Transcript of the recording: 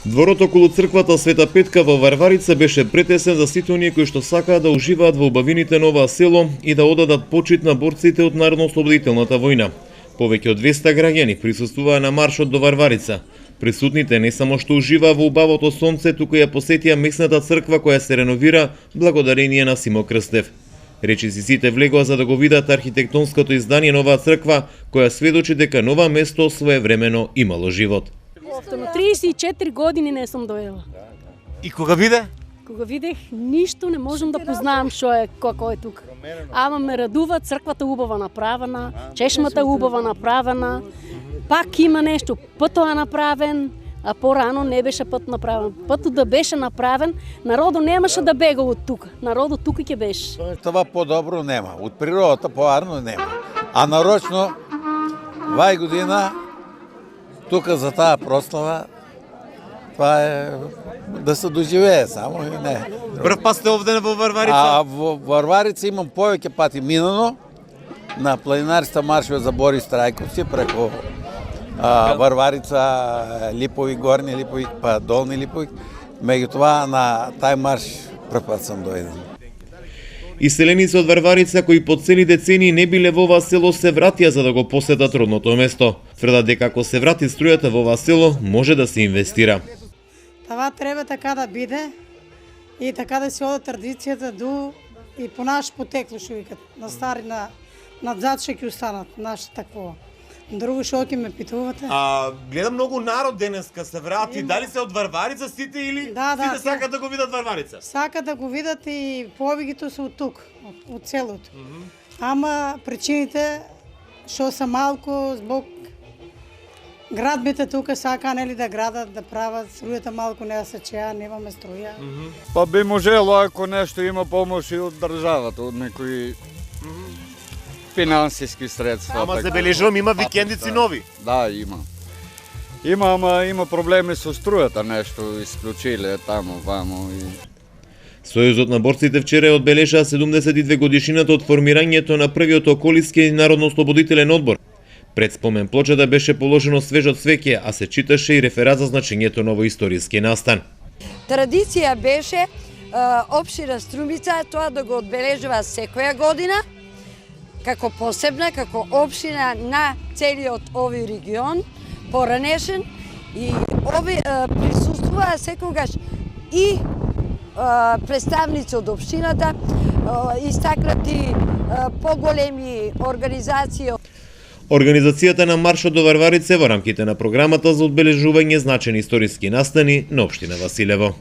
Дворот околу црквата Света Петка во Варварица беше претесен за сите оние кои што сакаат да уживаат во убавините на оваа село и да одадат почит на борците од Народно-ослободителната војна. Повеќе од 200 граѓани присуствуваа на маршот до Варварица. Присутните не само што уживаа во убавото сонце, туку ја посетија местната црква која се реновира благодарение на Симо Крстев. Речиси сите влегоа за да го видат архитектонското издание на оваа црква, која сведочи дека нова место своевремено имало живот. 34 години не сум доела. И кога биде? Кога видех, ништо не можам да познаам што е, како е тука. Ама ме радува, црквата убава направена, чешмата убава направена, пак има нешто, пътот е направен, а порано не беше път направен. Пътот да беше направен, народот немаше да бега од тука. Народот тука ќе беше. Това по-добро нема. Од природата по-арно нема. А нарочно, вај година, тука за таа прослава, това е да се доживее само и не. Прв пат сте овде во Варварица? А во Варварица имам повеќе пати минано на планинарските маршове за Борис Трајковци преко Варварица, Липови, Горни Липови, па Долни Липови. Меѓутоа на тај марш прв пат сам дојден. Иселеници од Варварица кои по цели децении не биле во ова село се вратија за да го посетат родното место. Тврдат дека ако се врати струјата во ова село, може да се инвестира. Това треба така да биде и така да се ода традицијата ду и по наш потекло што викат, на стари надзад што ќе останат наш такво. Друго што ќе ме питувате? Гледам многу народ денеска се врати. Дали се од Варварица сите или сите сакат да го видат Варварица? Сакат да го видат и повеќето се од тук, од селото. Ама причините што се малку због градбите тука сака нели да градат, да прават струјата малку не се чеа, немаме струја. Па би можело ако нешто има помош и од државата, од некои финансиски средства. Ама забележувам има викендици нови. Да, има. Има проблеми со струјата, нешто исклучиле таму, вамо и Сојузот на борците вчера одбележаа 72 годишнината од формирањето на првиот околиски Народно-ослободителен одбор. Пред спомен плочата беше положено свежо цвеќе, а се читаше и реферат за значењето на овој историски настан. Традиција беше општина Струмица тоа да го одбележува секоја година, како посебна, како општина на целиот овој регион, поранешен, и присуствуваа секогаш и представници од општината, истакнати поголеми организации. Организацијата на маршот до Варварица во рамките на програмата за одбележување значени историски настани на општина Василево.